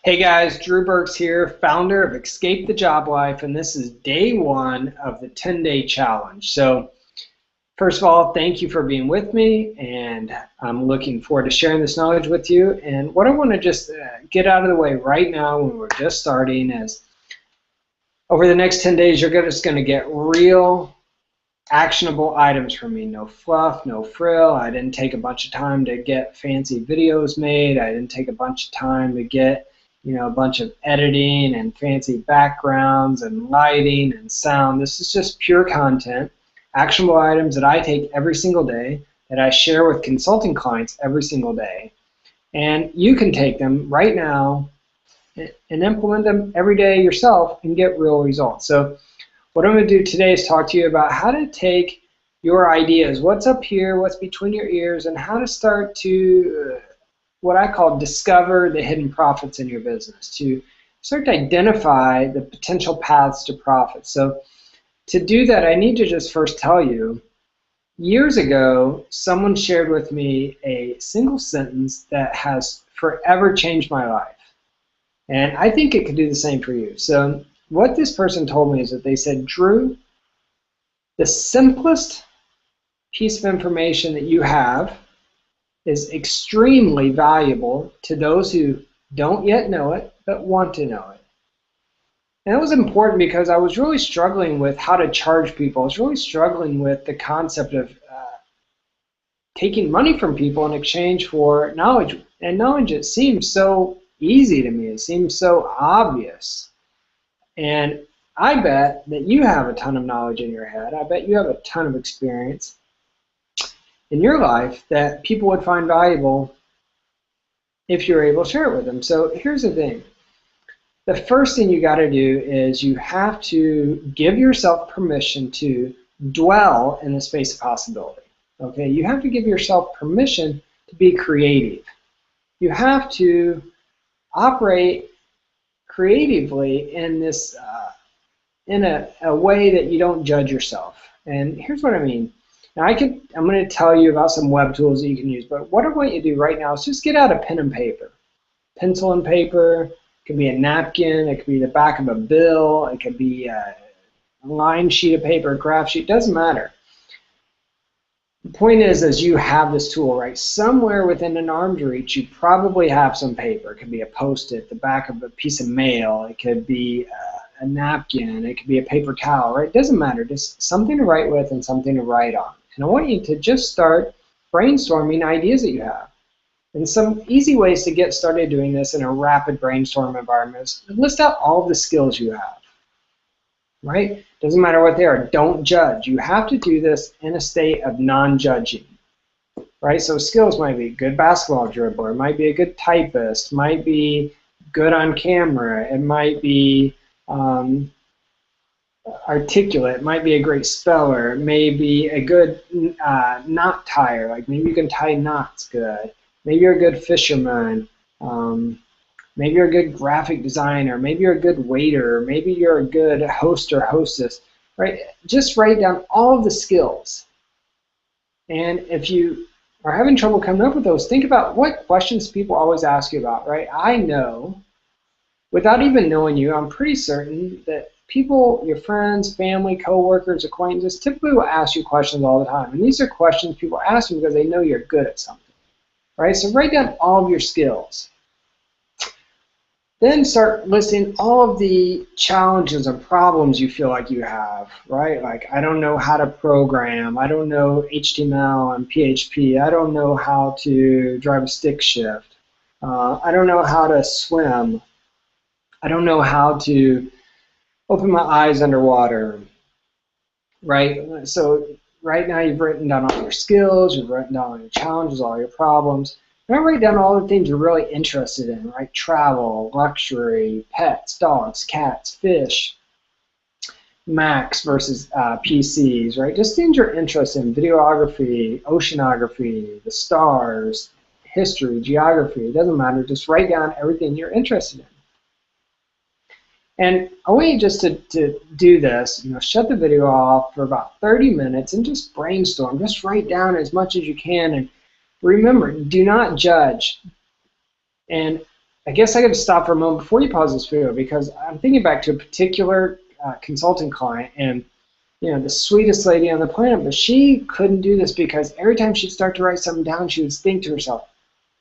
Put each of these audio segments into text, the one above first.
Hey guys, Drew Burks here, founder of Escape the Job Life, and this is day one of the 10-day challenge. So, first of all, thank you for being with me, and I'm looking forward to sharing this knowledge with you. And what I want to just get out of the way right now when we're just starting is over the next 10 days, you're just going to get real actionable items from me. No fluff, no frill. I didn't take a bunch of time to get fancy videos made. I didn't take a bunch of time to get a bunch of editing and fancy backgrounds and lighting and sound. This is just pure content, actionable items that I take every single day, that I share with consulting clients every single day. And you can take them right now and implement them every day yourself and get real results. So what I'm going to do today is talk to you about how to take your ideas, what's up here, what's between your ears, and how to start to what I call discover the hidden profits in your business, to start to identify the potential paths to profit. So to do that, I need to just first tell you, years ago, someone shared with me a single sentence that has forever changed my life. And I think it could do the same for you. So what this person told me is that they said, Drew, the simplest piece of information that you have is extremely valuable to those who don't yet know it but want to know it. And that was important because I was really struggling with how to charge people. I was really struggling with the concept of taking money from people in exchange for knowledge. And knowledge, it seems so easy to me. It seems so obvious. And I bet that you have a ton of knowledge in your head. I bet you have a ton of experience in your life that people would find valuable if you're able to share it with them. So here's the thing. The first thing you got to do is you have to give yourself permission to dwell in the space of possibility. Okay, you have to give yourself permission to be creative. You have to operate creatively in this in a way that you don't judge yourself. And here's what I mean. Now I'm going to tell you about some web tools that you can use, but what I want you to do right now is just get out a pen and paper. Pencil and paper, it could be a napkin, it could be the back of a bill, it could be a line sheet of paper, a graph sheet, doesn't matter. The point is you have this tool, right? Somewhere within an arm's reach, you probably have some paper. It could be a Post-it, the back of a piece of mail, it could be a napkin, it could be a paper towel, right? It doesn't matter, just something to write with and something to write on. And I want you to just start brainstorming ideas that you have. And some easy ways to get started doing this in a rapid brainstorm environment is list out all of the skills you have, right? Doesn't matter what they are. Don't judge. You have to do this in a state of non-judging, right? So skills might be a good basketball dribbler, it might be a good typist, might be good on camera, it might be articulate, it might be a great speller, maybe a good knot tire, like maybe you can tie knots good, maybe you're a good fisherman, maybe you're a good graphic designer, maybe you're a good waiter, maybe you're a good host or hostess, right? Just write down all of the skills. And if you are having trouble coming up with those, think about what questions people always ask you about, right? I know, without even knowing you, I'm pretty certain that people, your friends, family, coworkers, acquaintances, typically will ask you questions all the time. And these are questions people ask you because they know you're good at something, right? So write down all of your skills. Then start listing all of the challenges and problems you feel like you have, right? Like, I don't know how to program, I don't know HTML and PHP, I don't know how to drive a stick shift, I don't know how to swim, I don't know how to open my eyes underwater, right? So right now you've written down all your skills, you've written down all your challenges, all your problems. Now write down all the things you're really interested in, right? Travel, luxury, pets, dogs, cats, fish, Macs versus PCs, right? Just things you're interested in, videography, oceanography, the stars, history, geography, it doesn't matter. Just write down everything you're interested in. And I want you just to do this, shut the video off for about 30 minutes and just brainstorm. Just write down as much as you can. And remember, do not judge. And I guess I got to stop for a moment before you pause this video, because I'm thinking back to a particular consulting client, and the sweetest lady on the planet, but she couldn't do this because every time she'd start to write something down, she would think to herself,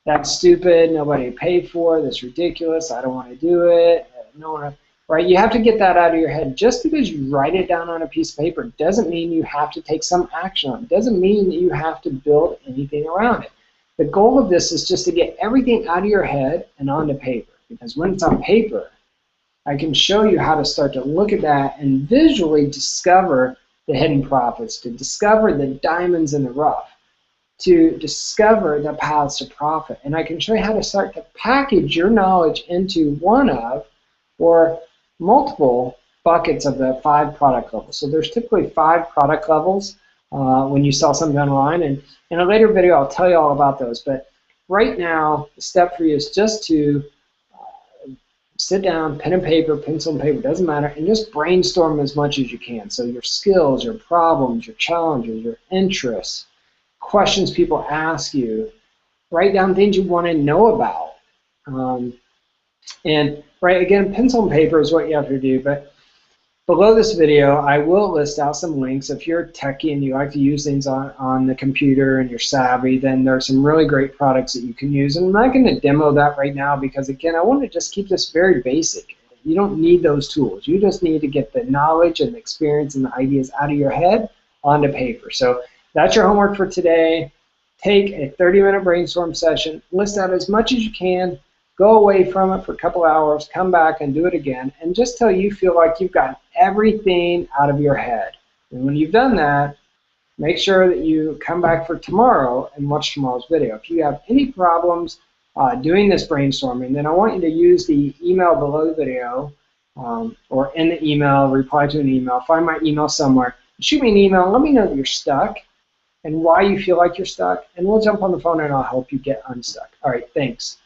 "That's stupid. Nobody paid for it. That's ridiculous. I don't want to do it. No one." Right? You have to get that out of your head. Just because you write it down on a piece of paper doesn't mean you have to take some action on it. Doesn't mean that you have to build anything around it. The goal of this is just to get everything out of your head and onto paper, because when it's on paper, I can show you how to start to look at that and visually discover the hidden profits, to discover the diamonds in the rough, to discover the paths to profit. And I can show you how to start to package your knowledge into one of or multiple buckets of the 5 product levels. So there's typically 5 product levels when you sell something online, and in a later video I'll tell you all about those. But right now, the step for you is just to sit down, pen and paper, pencil and paper, doesn't matter, and just brainstorm as much as you can. So your skills, your problems, your challenges, your interests, questions people ask you, write down things you want to know about. And right, again, pencil and paper is what you have to do, but below this video, I will list out some links. If you're a techie and you like to use things on the computer and you're savvy, then there are some really great products that you can use. And I'm not going to demo that right now because, again, I want to just keep this very basic. You don't need those tools. You just need to get the knowledge and the experience and the ideas out of your head onto paper. So that's your homework for today. Take a 30-minute brainstorm session, list out as much as you can, go away from it for a couple hours, come back and do it again, and just till you feel like you've got everything out of your head. And when you've done that, make sure that you come back for tomorrow and watch tomorrow's video. If you have any problems doing this brainstorming, then I want you to use the email below the video, or in the email, reply to an email, find my email somewhere, shoot me an email, let me know that you're stuck and why you feel like you're stuck, and we'll jump on the phone and I'll help you get unstuck. All right, thanks.